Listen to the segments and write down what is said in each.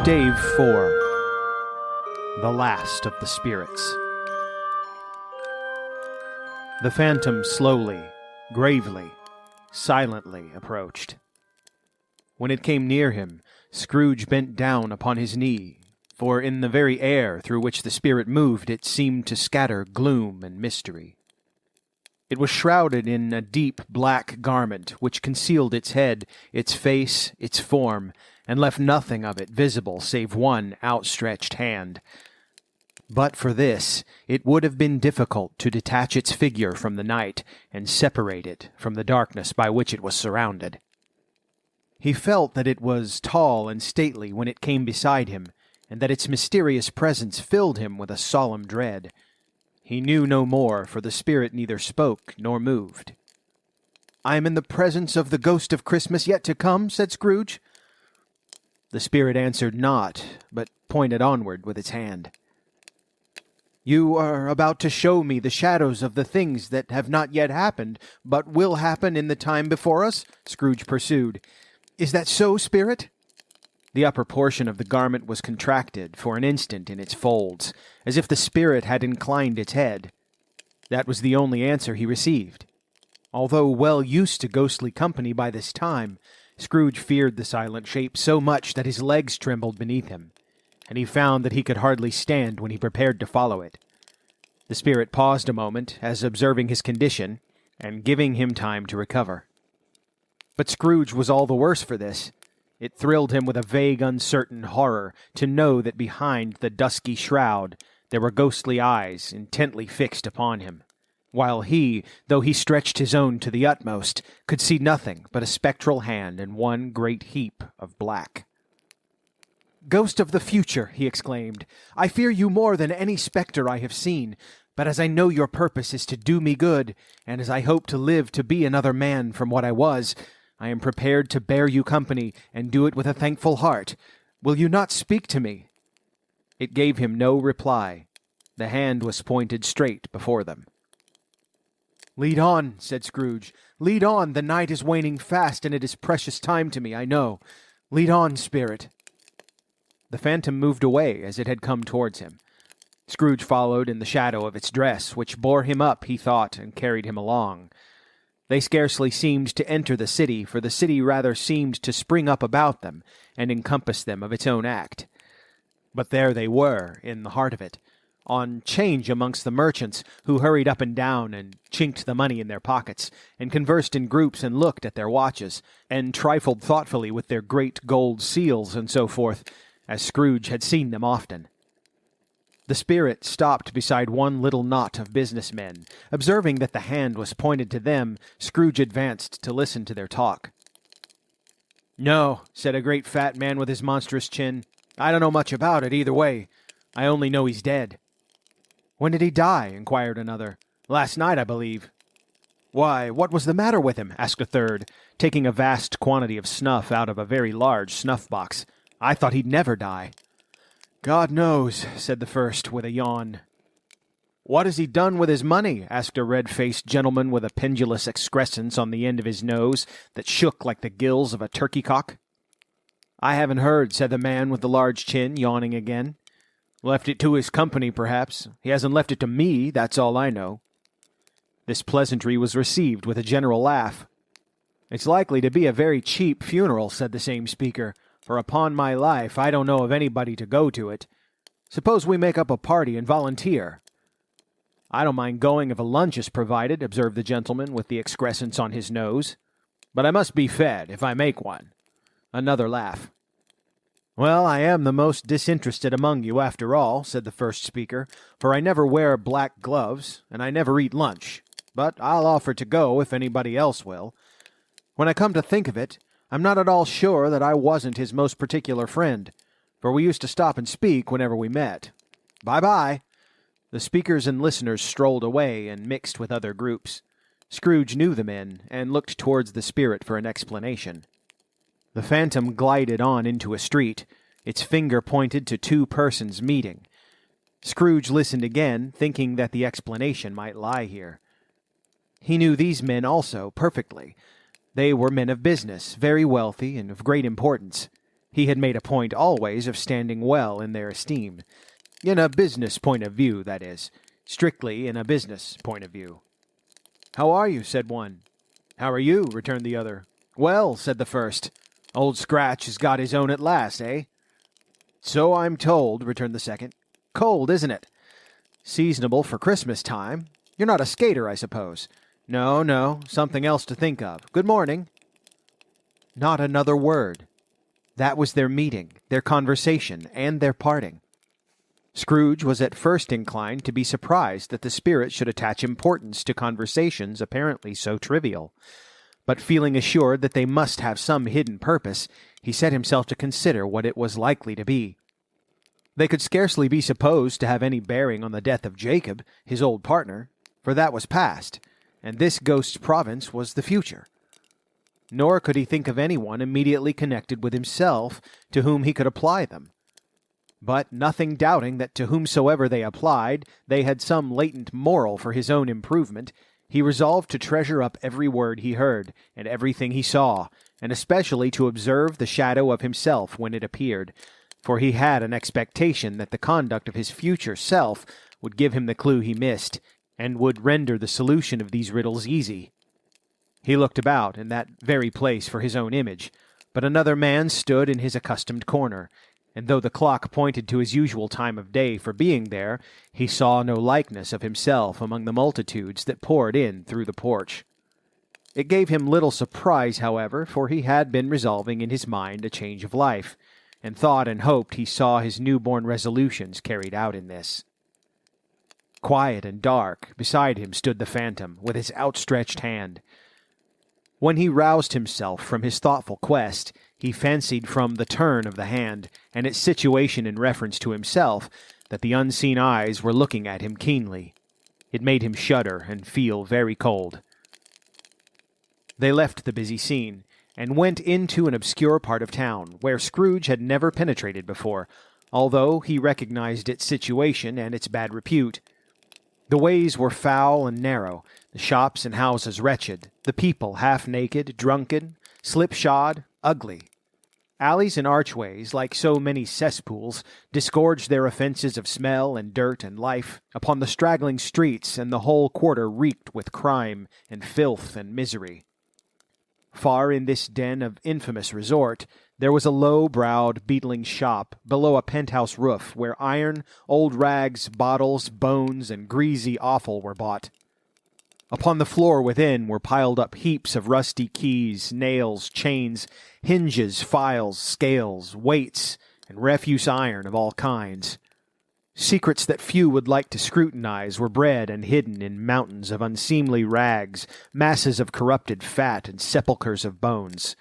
Stave 4. The Last of the Spirits. The phantom slowly, gravely, silently approached. When it came near him, Scrooge bent down upon his knee, for in the very air through which the spirit moved it seemed to scatter gloom and mystery. It was shrouded in a deep black garment which concealed its head, its face, its form, and left nothing of it visible save one outstretched hand. But for this, it would have been difficult to detach its figure from the night and separate it from the darkness by which it was surrounded. He felt that it was tall and stately when it came beside him, and that its mysterious presence filled him with a solemn dread. He knew no more, for the spirit neither spoke nor moved. "I am in the presence of the ghost of Christmas yet to come," said Scrooge. The spirit answered not, but pointed onward with its hand. "You are about to show me the shadows of the things that have not yet happened, but will happen in the time before us?" Scrooge pursued. "Is that so, spirit?" The upper portion of the garment was contracted for an instant in its folds, as if the spirit had inclined its head. That was the only answer he received. Although well used to ghostly company by this time, Scrooge feared the silent shape so much that his legs trembled beneath him, and he found that he could hardly stand when he prepared to follow it. The spirit paused a moment, as observing his condition, and giving him time to recover. But Scrooge was all the worse for this. It thrilled him with a vague, uncertain horror to know that behind the dusky shroud there were ghostly eyes intently fixed upon him, while he, though he stretched his own to the utmost, could see nothing but a spectral hand and one great heap of black. "Ghost of the future," he exclaimed, "I fear you more than any spectre I have seen, but as I know your purpose is to do me good, and as I hope to live to be another man from what I was, I am prepared to bear you company, and do it with a thankful heart. Will you not speak to me?" It gave him no reply. The hand was pointed straight before them. "Lead on," said Scrooge. "Lead on. The night is waning fast, and it is precious time to me, I know. Lead on, spirit." The phantom moved away as it had come towards him. Scrooge followed in the shadow of its dress, which bore him up, he thought, and carried him along. They scarcely seemed to enter the city, for the city rather seemed to spring up about them and encompass them of its own act. But there they were, in the heart of it, on 'change amongst the merchants, who hurried up and down and chinked the money in their pockets, and conversed in groups and looked at their watches, and trifled thoughtfully with their great gold seals and so forth, as Scrooge had seen them often. The spirit stopped beside one little knot of businessmen. Observing that the hand was pointed to them, Scrooge advanced to listen to their talk. "No," said a great fat man with his monstrous chin. "I don't know much about it either way. I only know he's dead." "When did he die?" inquired another. "Last night, I believe." "Why, what was the matter with him?" asked a third, taking a vast quantity of snuff out of a very large snuff-box. "I thought he'd never die." "God knows," said the first, with a yawn. "What has he done with his money?" asked a red-faced gentleman with a pendulous excrescence on the end of his nose that shook like the gills of a turkey-cock. "I haven't heard," said the man with the large chin, yawning again. "Left it to his company, perhaps. He hasn't left it to me, that's all I know." This pleasantry was received with a general laugh. "It's likely to be a very cheap funeral," said the same speaker, "for upon my life I don't know of anybody to go to it. Suppose we make up a party and volunteer?" "I don't mind going if a lunch is provided," observed the gentleman with the excrescence on his nose. "But I must be fed, if I make one." Another laugh. "Well, I am the most disinterested among you, after all," said the first speaker, "for I never wear black gloves, and I never eat lunch. But I'll offer to go if anybody else will. When I come to think of it, I'm not at all sure that I wasn't his most particular friend, for we used to stop and speak whenever we met. Bye-bye." The speakers and listeners strolled away and mixed with other groups. Scrooge knew the men, and looked towards the spirit for an explanation. The phantom glided on into a street. Its finger pointed to two persons meeting. Scrooge listened again, thinking that the explanation might lie here. He knew these men also perfectly. They were men of business, very wealthy and of great importance. He had made a point always of standing well in their esteem. In a business point of view, that is. Strictly in a business point of view. "How are you?" said one. "How are you?" returned the other. "Well," said the first. "Old Scratch has got his own at last, eh?" "So I'm told," returned the second. "Cold, isn't it?" "Seasonable for Christmas time. You're not a skater, I suppose?" "No, no, something else to think of. Good morning." Not another word. That was their meeting, their conversation, and their parting. Scrooge was at first inclined to be surprised that the spirit should attach importance to conversations apparently so trivial. But feeling assured that they must have some hidden purpose, he set himself to consider what it was likely to be. They could scarcely be supposed to have any bearing on the death of Jacob, his old partner, for that was past, and this ghost's province was the future. Nor could he think of anyone immediately connected with himself to whom he could apply them. But nothing doubting that to whomsoever they applied, they had some latent moral for his own improvement, he resolved to treasure up every word he heard, and everything he saw, and especially to observe the shadow of himself when it appeared, for he had an expectation that the conduct of his future self would give him the clue he missed, and would render the solution of these riddles easy. He looked about in that very place for his own image, but another man stood in his accustomed corner, and though the clock pointed to his usual time of day for being there, he saw no likeness of himself among the multitudes that poured in through the porch. It gave him little surprise, however, for he had been resolving in his mind a change of life, and thought and hoped he saw his new-born resolutions carried out in this. Quiet and dark, beside him stood the phantom, with his outstretched hand. When he roused himself from his thoughtful quest, he fancied from the turn of the hand, and its situation in reference to himself, that the unseen eyes were looking at him keenly. It made him shudder and feel very cold. They left the busy scene, and went into an obscure part of town, where Scrooge had never penetrated before, although he recognized its situation and its bad repute. The ways were foul and narrow, the shops and houses wretched, the people half-naked, drunken, slipshod, ugly. Alleys and archways, like so many cesspools, disgorged their offences of smell and dirt and life upon the straggling streets, and the whole quarter reeked with crime and filth and misery. Far in this den of infamous resort, there was a low-browed, beetling shop below a penthouse roof where iron, old rags, bottles, bones, and greasy offal were bought. Upon the floor within were piled up heaps of rusty keys, nails, chains, hinges, files, scales, weights, and refuse iron of all kinds. Secrets that few would like to scrutinize were bred and hidden in mountains of unseemly rags, masses of corrupted fat, and sepulchres of bones.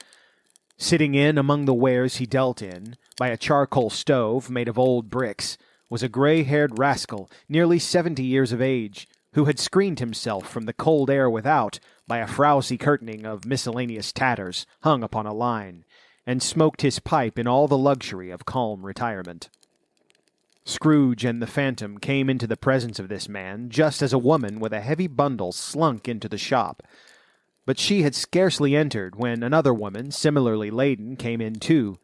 Sitting in among the wares he dealt in, by a charcoal stove made of old bricks, was a gray-haired rascal, nearly 70 years of age, who had screened himself from the cold air without by a frowsy curtaining of miscellaneous tatters hung upon a line, and smoked his pipe in all the luxury of calm retirement. Scrooge and the phantom came into the presence of this man just as a woman with a heavy bundle slunk into the shop. But she had scarcely entered when another woman, similarly laden, came in too,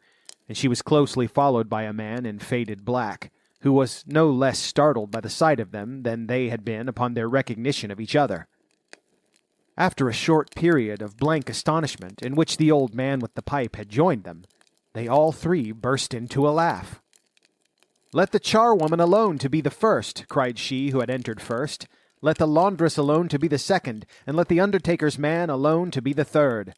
and she was closely followed by a man in faded black, who was no less startled by the sight of them than they had been upon their recognition of each other. After a short period of blank astonishment in which the old man with the pipe had joined them, they all three burst into a laugh. "Let the charwoman alone to be the first," cried she who had entered first. "Let the laundress alone to be the second, and let the undertaker's man alone to be the third.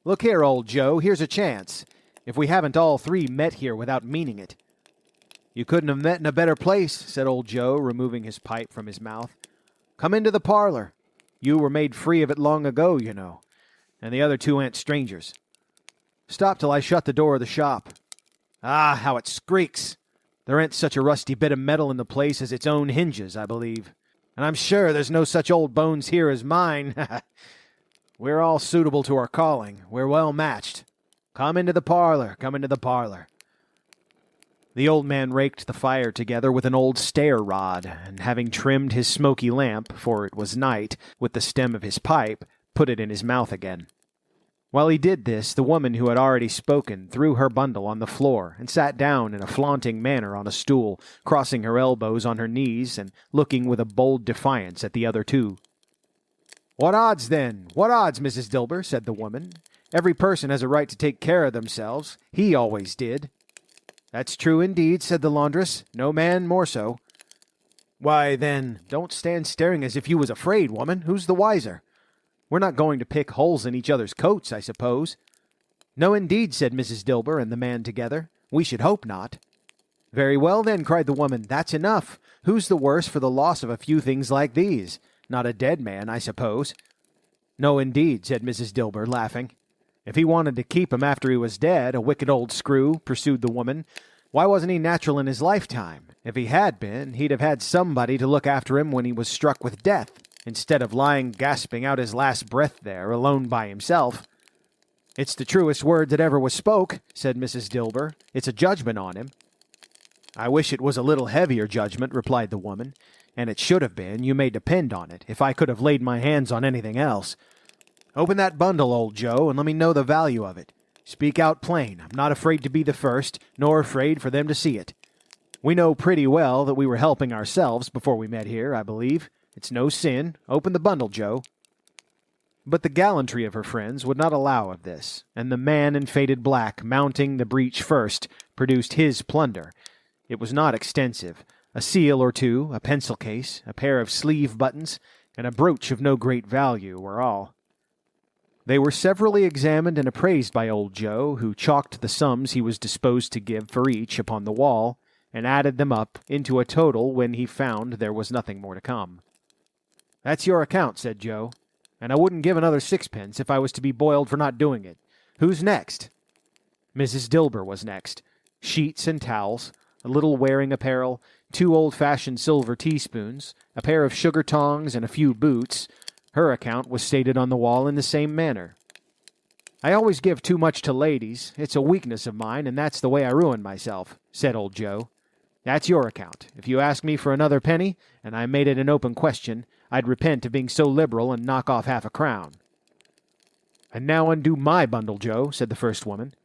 Look here, old Joe, here's a chance, if we haven't all three met here without meaning it." "You couldn't have met in a better place," said old Joe, removing his pipe from his mouth. "Come into the parlor. You were made free of it long ago, you know, and the other two ain't strangers. Stop till I shut the door of the shop. Ah, how it squeaks! There ain't such a rusty bit of metal in the place as its own hinges, I believe. And I'm sure there's no such old bones here as mine. We're all suitable to our calling. We're well matched. Come into the parlor, come into the parlor." The old man raked the fire together with an old stair-rod, and having trimmed his smoky lamp, for it was night, with the stem of his pipe, put it in his mouth again. While he did this, the woman who had already spoken threw her bundle on the floor and sat down in a flaunting manner on a stool, crossing her elbows on her knees and looking with a bold defiance at the other two. "What odds, then? What odds, Mrs. Dilber?" said the woman. "Every person has a right to take care of themselves. He always did." "That's true indeed," said the laundress. "No man more so." "Why, then, don't stand staring as if you was afraid, woman. Who's the wiser? We're not going to pick holes in each other's coats, I suppose." "No, indeed," said Mrs. Dilber and the man together. "We should hope not." "Very well, then," cried the woman. "That's enough. Who's the worse for the loss of a few things like these? Not a dead man, I suppose." "No, indeed," said Mrs. Dilber, laughing. "If he wanted to keep him after he was dead, a wicked old screw," pursued the woman, "why wasn't he natural in his lifetime? If he had been, he'd have had somebody to look after him when he was struck with death, instead of lying gasping out his last breath there, alone by himself." "It's the truest word that ever was spoke," said Mrs. Dilber. "It's a judgment on him." "I wish it was a little heavier judgment," replied the woman. "And it should have been, you may depend on it, if I could have laid my hands on anything else. Open that bundle, old Joe, and let me know the value of it. Speak out plain. I'm not afraid to be the first, nor afraid for them to see it. We know pretty well that we were helping ourselves before we met here, I believe. It's no sin. Open the bundle, Joe." But the gallantry of her friends would not allow of this, and the man in faded black, mounting the breach first, produced his plunder. It was not extensive. A seal or two, a pencil case, a pair of sleeve buttons, and a brooch of no great value were all. They were severally examined and appraised by old Joe, who chalked the sums he was disposed to give for each upon the wall, and added them up into a total when he found there was nothing more to come. "That's your account," said Joe, "and I wouldn't give another sixpence if I was to be boiled for not doing it. Who's next?" Mrs. Dilber was next. Sheets and towels, a little wearing apparel, 2 old-fashioned silver teaspoons, a pair of sugar tongs, and a few boots. Her account was stated on the wall in the same manner. "I always give too much to ladies. It's a weakness of mine, and that's the way I ruin myself," said old Joe. "That's your account. If you ask me for another penny, and I made it an open question, I'd repent of being so liberal and knock off half a crown." "And now undo my bundle, Joe," said the first woman.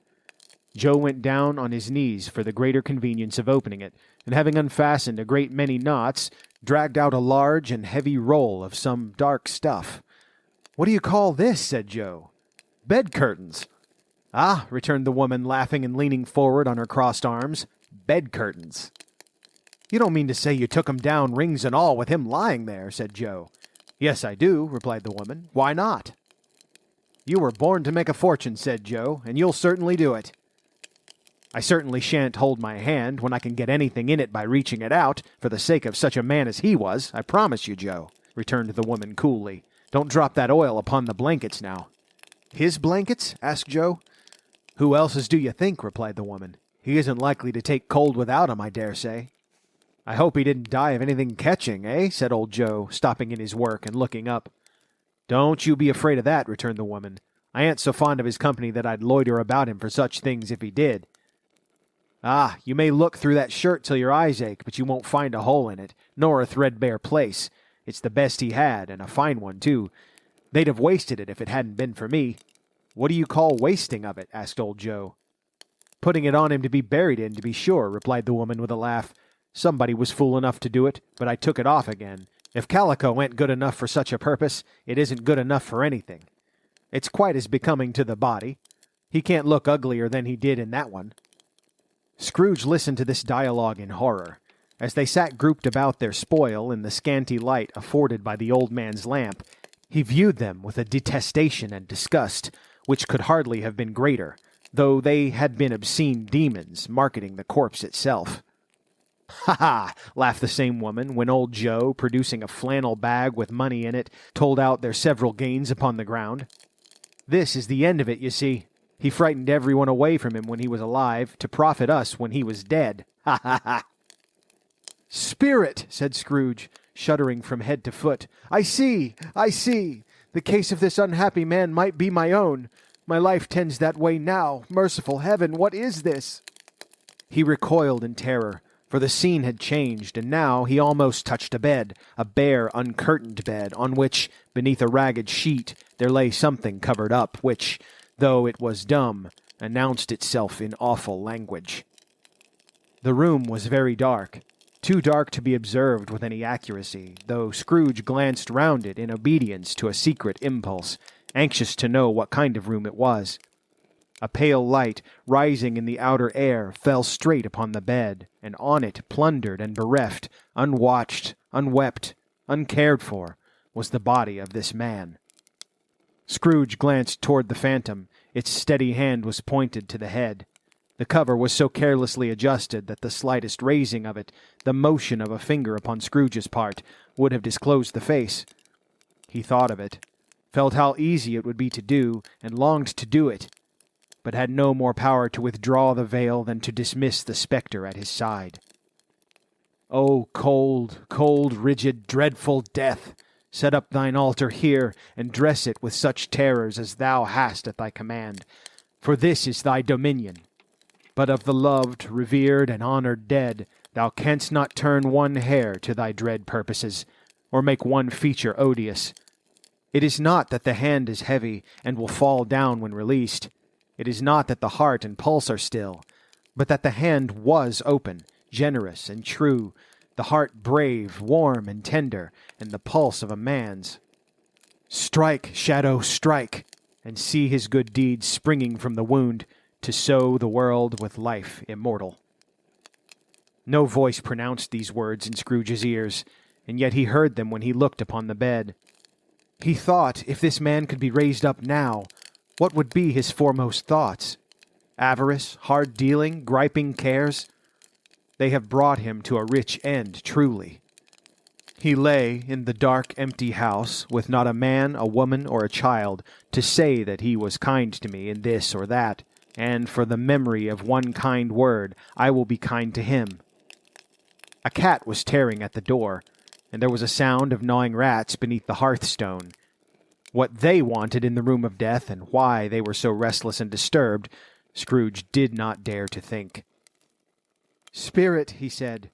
Joe went down on his knees for the greater convenience of opening it, and having unfastened a great many knots, dragged out a large and heavy roll of some dark stuff. "What do you call this?" said Joe. "Bed curtains." "Ah," returned the woman, laughing and leaning forward on her crossed arms. "Bed curtains." "You don't mean to say you took 'em down, rings and all, with him lying there," said Joe. "Yes, I do," replied the woman. "Why not?" "You were born to make a fortune," said Joe, "and you'll certainly do it." "I certainly shan't hold my hand when I can get anything in it by reaching it out, for the sake of such a man as he was, I promise you, Joe," returned the woman coolly. "Don't drop that oil upon the blankets now." "His blankets?" asked Joe. "Who else's do you think?" replied the woman. "He isn't likely to take cold without 'em, I dare say." "I hope he didn't die of anything catching, eh?" said old Joe, stopping in his work and looking up. "Don't you be afraid of that," returned the woman. "I ain't so fond of his company that I'd loiter about him for such things if he did. Ah, you may look through that shirt till your eyes ache, but you won't find a hole in it, nor a threadbare place. It's the best he had, and a fine one, too. They'd have wasted it if it hadn't been for me." "What do you call wasting of it?" asked old Joe. "Putting it on him to be buried in, to be sure," replied the woman with a laugh. "Somebody was fool enough to do it, but I took it off again. If calico ain't good enough for such a purpose, it isn't good enough for anything. It's quite as becoming to the body. He can't look uglier than he did in that one." Scrooge listened to this dialogue in horror. As they sat grouped about their spoil in the scanty light afforded by the old man's lamp, he viewed them with a detestation and disgust, which could hardly have been greater, though they had been obscene demons marketing the corpse itself. "Ha ha!" laughed the same woman, when old Joe, producing a flannel bag with money in it, told out their several gains upon the ground. "This is the end of it, you see. He frightened everyone away from him when he was alive, to profit us when he was dead. Ha ha ha!" "Spirit!" said Scrooge, shuddering from head to foot. I see! The case of this unhappy man might be my own. My life tends that way now. Merciful heaven, what is this?" He recoiled in terror, for the scene had changed, and now he almost touched a bed, a bare, uncurtained bed, on which, beneath a ragged sheet, there lay something covered up, which, though it was dumb, announced itself in awful language. The room was very dark, too dark to be observed with any accuracy, though Scrooge glanced round it in obedience to a secret impulse, anxious to know what kind of room it was. A pale light, rising in the outer air, fell straight upon the bed, and on it, plundered and bereft, unwatched, unwept, uncared for, was the body of this man. Scrooge glanced toward the phantom. Its steady hand was pointed to the head. The cover was so carelessly adjusted that the slightest raising of it, the motion of a finger upon Scrooge's part, would have disclosed the face. He thought of it, felt how easy it would be to do, and longed to do it, but had no more power to withdraw the veil than to dismiss the spectre at his side. "O cold, cold, rigid, dreadful death! Set up thine altar here, and dress it with such terrors as thou hast at thy command, for this is thy dominion. But of the loved, revered, and honored dead, thou canst not turn one hair to thy dread purposes, or make one feature odious. It is not that the hand is heavy, and will fall down when released. It is not that the heart and pulse are still, but that the hand was open, generous, and true, the heart brave, warm, and tender, and the pulse of a man's. Strike, shadow, strike, and see his good deeds springing from the wound, to sow the world with life immortal." No voice pronounced these words in Scrooge's ears, and yet he heard them when he looked upon the bed. He thought, if this man could be raised up now, what would be his foremost thoughts? Avarice, hard dealing, griping cares? They have brought him to a rich end, truly. He lay in the dark, empty house, with not a man, a woman, or a child, to say that he was kind to me in this or that, and for the memory of one kind word, I will be kind to him. A cat was tearing at the door, and there was a sound of gnawing rats beneath the hearthstone. What they wanted in the room of death, and why they were so restless and disturbed, Scrooge did not dare to think. "Spirit," he said,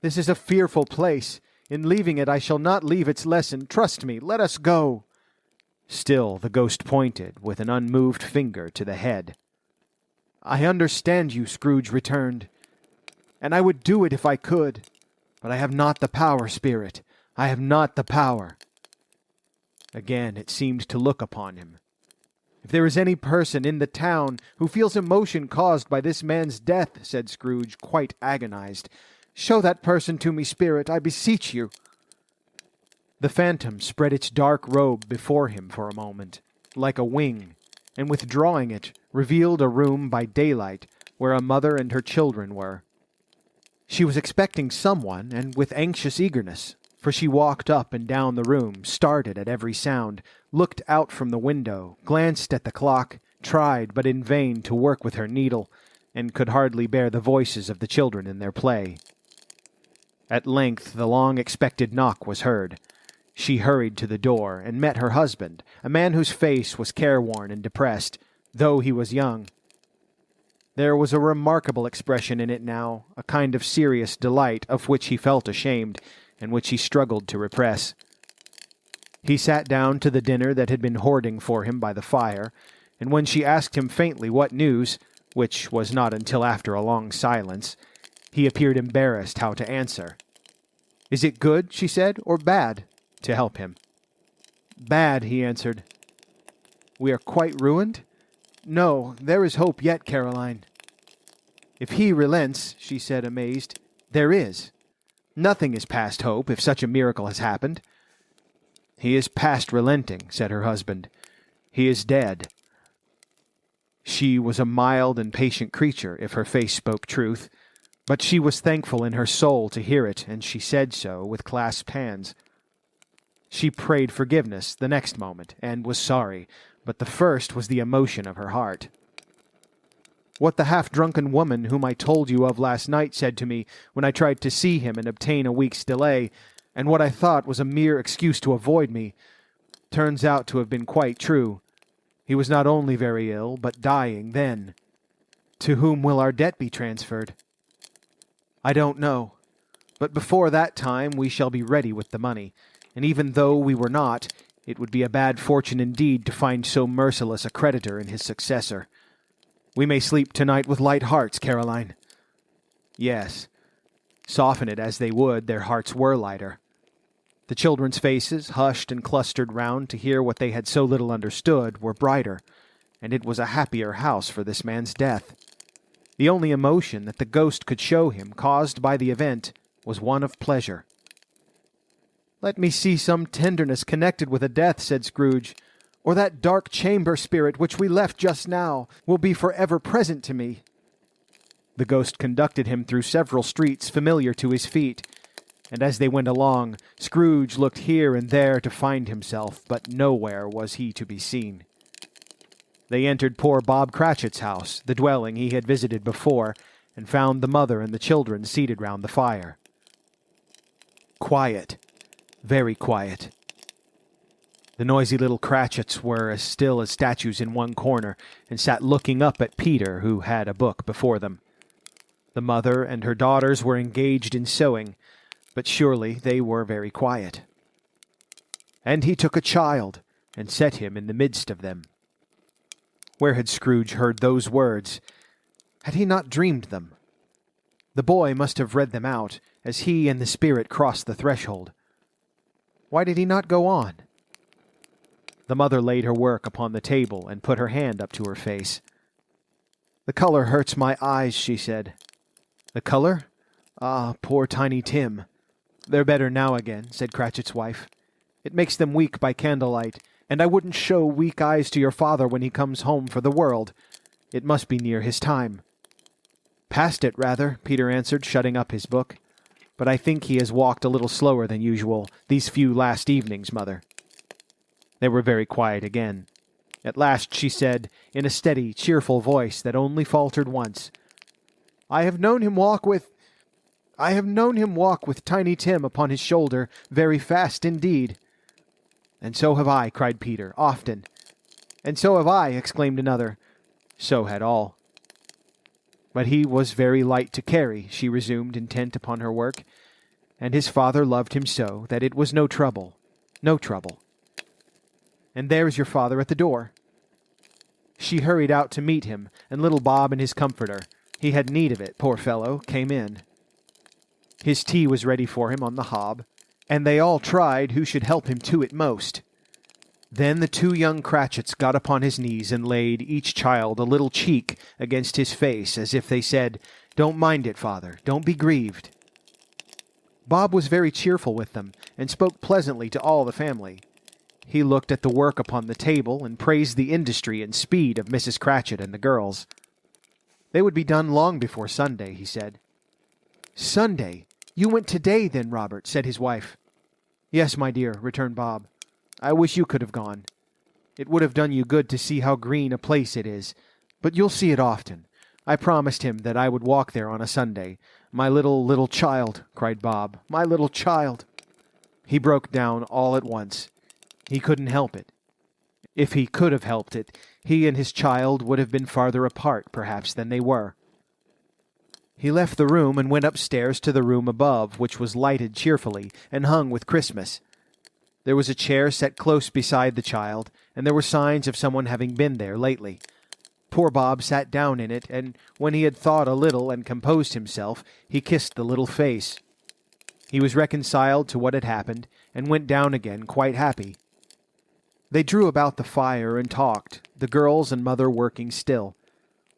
"this is a fearful place. In leaving it I shall not leave its lesson. Trust me, let us go." Still the ghost pointed with an unmoved finger to the head. "I understand you," Scrooge returned, "and I would do it if I could. But I have not the power, Spirit. I have not the power." Again it seemed to look upon him. "If there is any person in the town who feels emotion caused by this man's death," said Scrooge, quite agonized, "show that person to me, Spirit, I beseech you." The phantom spread its dark robe before him for a moment, like a wing, and withdrawing it, revealed a room by daylight where a mother and her children were. She was expecting someone, and with anxious eagerness, for she walked up and down the room, started at every sound, looked out from the window, glanced at the clock, tried, but in vain, to work with her needle, and could hardly bear the voices of the children in their play. At length the long-expected knock was heard. She hurried to the door, and met her husband, a man whose face was careworn and depressed, though he was young. There was a remarkable expression in it now, a kind of serious delight of which he felt ashamed, and which he struggled to repress. He sat down to the dinner that had been hoarding for him by the fire, and when she asked him faintly what news, which was not until after a long silence, he appeared embarrassed how to answer. "Is it good," she said, "or bad?" to help him. "Bad," he answered. "We are quite ruined?" "No, there is hope yet, Caroline." "If he relents," she said, amazed, "there is. Nothing is past hope, if such a miracle has happened." "He is past relenting," said her husband. "He is dead." She was a mild and patient creature, if her face spoke truth, but she was thankful in her soul to hear it, and she said so with clasped hands. She prayed forgiveness the next moment, and was sorry, but the first was the emotion of her heart. "What the half-drunken woman whom I told you of last night said to me when I tried to see him and obtain a week's delay, and what I thought was a mere excuse to avoid me, turns out to have been quite true. He was not only very ill, but dying then. To whom will our debt be transferred? I don't know, but before that time we shall be ready with the money, and even though we were not, It would be a bad fortune indeed to find so merciless a creditor in his successor. We may sleep tonight with light hearts, Caroline. Yes. Soften it as they would, their hearts were lighter. The children's faces, hushed and clustered round to hear what they had so little understood, were brighter, and it was a happier house for this man's death. The only emotion that the ghost could show him, caused by the event, was one of pleasure. "Let me see some tenderness connected with a death," said Scrooge, "or that dark chamber spirit which we left just now will be forever present to me." The ghost conducted him through several streets familiar to his feet, and as they went along, Scrooge looked here and there to find himself, but nowhere was he to be seen. They entered poor Bob Cratchit's house, the dwelling he had visited before, and found the mother and the children seated round the fire. Quiet, very quiet. The noisy little Cratchits were as still as statues in one corner, and sat looking up at Peter, who had a book before them. The mother and her daughters were engaged in sewing, but surely they were very quiet. And he took a child, and set him in the midst of them. Where had Scrooge heard those words? Had he not dreamed them? The boy must have read them out, as he and the spirit crossed the threshold. Why did he not go on? The mother laid her work upon the table, and put her hand up to her face. "The color hurts my eyes," she said. "The color? Ah, poor Tiny Tim." "They're better now again," said Cratchit's wife. "It makes them weak by candlelight, and I wouldn't show weak eyes to your father when he comes home for the world. It must be near his time." "Past it, rather," Peter answered, shutting up his book. "But I think he has walked a little slower than usual these few last evenings, mother." They were very quiet again. At last she said, in a steady, cheerful voice that only faltered once, I have known him walk with Tiny Tim upon his shoulder very fast indeed." "And so have I," cried Peter, "often." "And so have I," exclaimed another. So had all. "But he was very light to carry," she resumed, intent upon her work, "and his father loved him so that it was no trouble. And there's your father at the door." She hurried out to meet him, and little Bob and his comforter, he had need of it, poor fellow, came in. His tea was ready for him on the hob, and they all tried who should help him to it most. Then the two young Cratchits got upon his knees and laid each child a little cheek against his face, as if they said, "Don't mind it, father, don't be grieved." Bob was very cheerful with them, and spoke pleasantly to all the family. He looked at the work upon the table, and praised the industry and speed of Mrs. Cratchit and the girls. They would be done long before Sunday, he said. "Sunday? You went today, then, Robert," said his wife. "Yes, my dear," returned Bob. "I wish you could have gone. It would have done you good to see how green a place it is, but you'll see it often. I promised him that I would walk there on a Sunday. My little child," cried Bob, "my little child." He broke down all at once. He couldn't help it. If he could have helped it, he and his child would have been farther apart, perhaps, than they were. He left the room and went upstairs to the room above, which was lighted cheerfully and hung with Christmas. There was a chair set close beside the child, and there were signs of someone having been there lately. Poor Bob sat down in it, and when he had thought a little and composed himself, he kissed the little face. He was reconciled to what had happened, and went down again quite happy. They drew about the fire and talked, the girls and mother working still.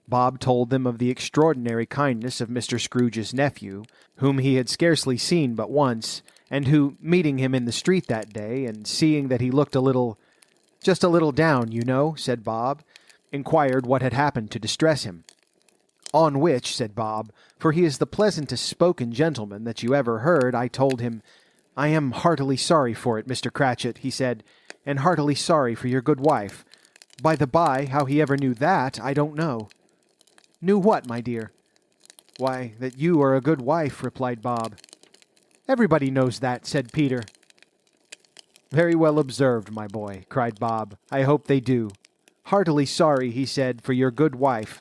Bob told them of the extraordinary kindness of Mr. Scrooge's nephew, whom he had scarcely seen but once, and who, meeting him in the street that day, and seeing that he looked just a little down, you know, said Bob, inquired what had happened to distress him. "On which," said Bob, "for he is the pleasantest spoken gentleman that you ever heard, I told him, 'I am heartily sorry for it, Mr. Cratchit,' he said, 'and heartily sorry for your good wife. By the by, how he ever knew that, I don't know.'" "Knew what, my dear?" "Why, that you are a good wife," replied Bob. "Everybody knows that," said Peter. "Very well observed, my boy," cried Bob. "I hope they do. Heartily sorry," he said, "for your good wife.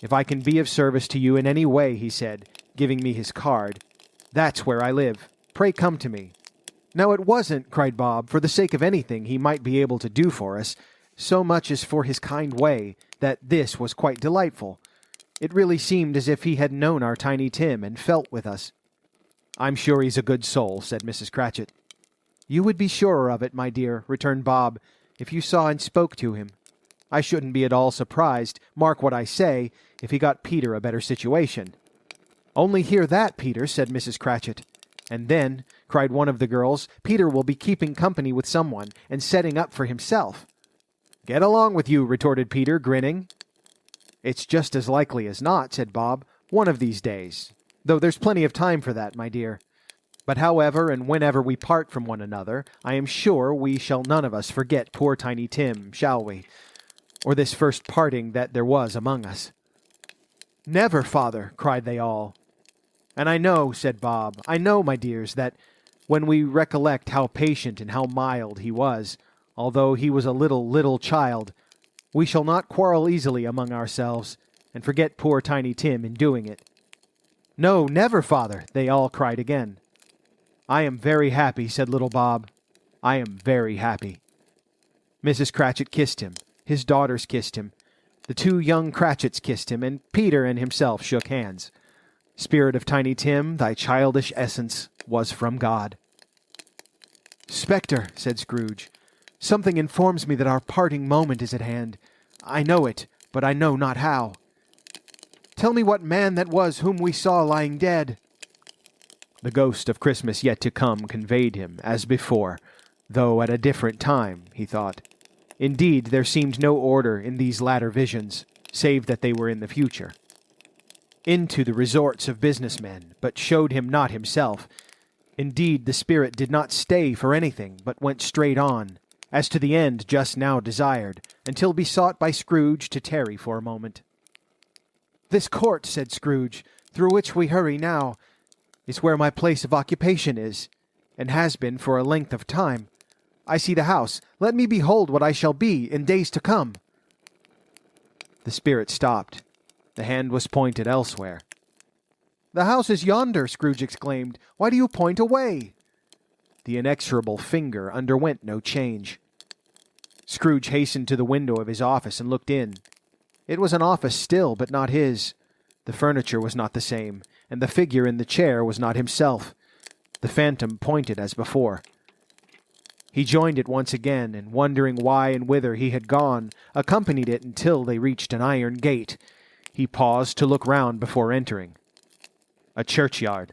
If I can be of service to you in any way," he said, giving me his card, "that's where I live. Pray come to me." Now it wasn't, cried Bob, for the sake of anything he might be able to do for us, so much as for his kind way, that this was quite delightful. It really seemed as if he had known our Tiny Tim and felt with us. I'm sure he's a good soul, said Mrs. Cratchit. You would be surer of it, my dear, returned Bob, if you saw and spoke to him. I shouldn't be at all surprised, mark what I say, if he got Peter a better situation. Only hear that, Peter, said Mrs. Cratchit. And then, cried one of the girls, Peter will be keeping company with someone and setting up for himself. Get along with you, retorted Peter, grinning. It's just as likely as not, said Bob, one of these days, though there's plenty of time for that, my dear. But however and whenever we part from one another, I am sure we shall none of us forget poor Tiny Tim, shall we? Or this first parting that there was among us. Never, father, cried they all. And I know, said Bob, I know, my dears, that when we recollect how patient and how mild he was, although he was a little child, we shall not quarrel easily among ourselves, and forget poor Tiny Tim in doing it. No, never, father, they all cried again. I am very happy, said little Bob. I am very happy. Mrs. Cratchit kissed him. His daughters kissed him. The two young Cratchits kissed him, and Peter and himself shook hands. Spirit of Tiny Tim, thy childish essence was from God. Spectre, said Scrooge, something informs me that our parting moment is at hand. I know it, but I know not how. Tell me what man that was whom we saw lying dead. The ghost of Christmas yet to come conveyed him, as before, though at a different time, he thought. Indeed, there seemed no order in these latter visions, save that they were in the future. Into the resorts of businessmen, but showed him not himself. Indeed, the spirit did not stay for anything, but went straight on, as to the end just now desired, until besought by Scrooge to tarry for a moment. This court, said Scrooge, through which we hurry now, is where my place of occupation is, and has been for a length of time. I see the house. Let me behold what I shall be in days to come. The spirit stopped. The hand was pointed elsewhere. The house is yonder, Scrooge exclaimed. Why do you point away? The inexorable finger underwent no change. Scrooge hastened to the window of his office and looked in. It was an office still, but not his. The furniture was not the same, and the figure in the chair was not himself. The phantom pointed as before. He joined it once again, and wondering why and whither he had gone, accompanied it until they reached an iron gate. He paused to look round before entering. A churchyard.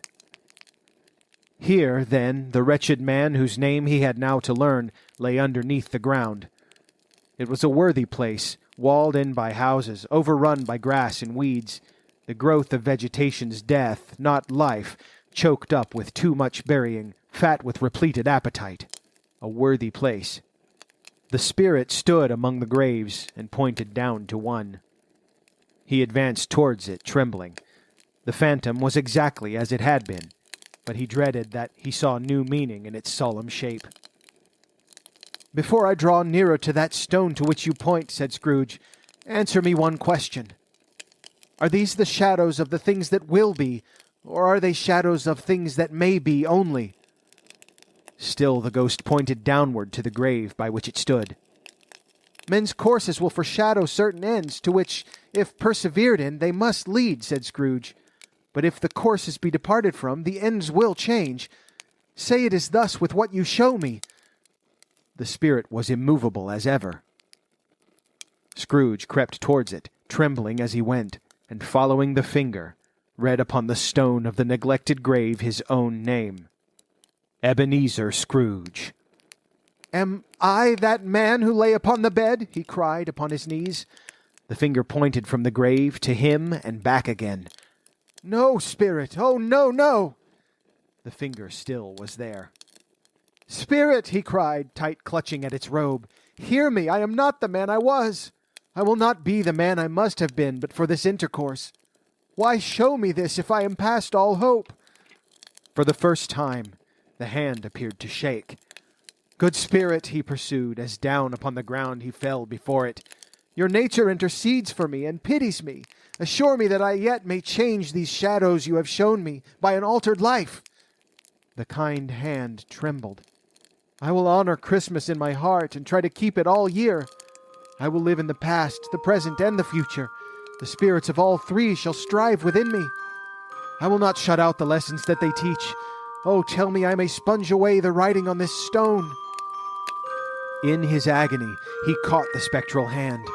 Here, then, the wretched man whose name he had now to learn lay underneath the ground. It was a worthy place, walled in by houses, overrun by grass and weeds, the growth of vegetation's death, not life, choked up with too much burying, fat with repleted appetite. A worthy place. The spirit stood among the graves and pointed down to one. He advanced towards it, trembling. The phantom was exactly as it had been, but he dreaded that he saw new meaning in its solemn shape. Before I draw nearer to that stone to which you point, said Scrooge, answer me one question. Are these the shadows of the things that will be, or are they shadows of things that may be only? Still the ghost pointed downward to the grave by which it stood. Men's courses will foreshadow certain ends, to which, if persevered in, they must lead, said Scrooge. But if the courses be departed from, the ends will change. Say it is thus with what you show me. The spirit was immovable as ever. Scrooge crept towards it, trembling as he went, and following the finger, read upon the stone of the neglected grave his own name. Ebenezer Scrooge. Am I that man who lay upon the bed? He cried upon his knees. The finger pointed from the grave to him and back again. No, spirit! Oh, no, no! The finger still was there. Spirit, he cried, tight clutching at its robe, hear me, I am not the man I was. I will not be the man I must have been but for this intercourse. Why show me this if I am past all hope? For the first time, the hand appeared to shake. Good spirit, he pursued, as down upon the ground he fell before it. Your nature intercedes for me and pities me. Assure me that I yet may change these shadows you have shown me by an altered life. The kind hand trembled. "I will honor Christmas in my heart and try to keep it all year. I will live in the past, the present, and the future. The spirits of all three shall strive within me. I will not shut out the lessons that they teach. Oh, tell me I may sponge away the writing on this stone." In his agony, he caught the spectral hand.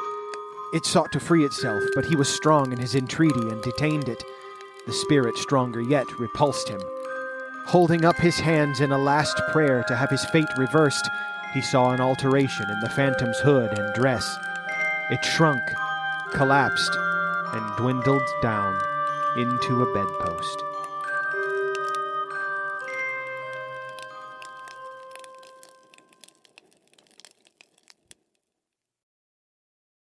It sought to free itself, but he was strong in his entreaty and detained it. The spirit, stronger yet, repulsed him. Holding up his hands in a last prayer to have his fate reversed, he saw an alteration in the phantom's hood and dress. It shrunk, collapsed, and dwindled down into a bedpost.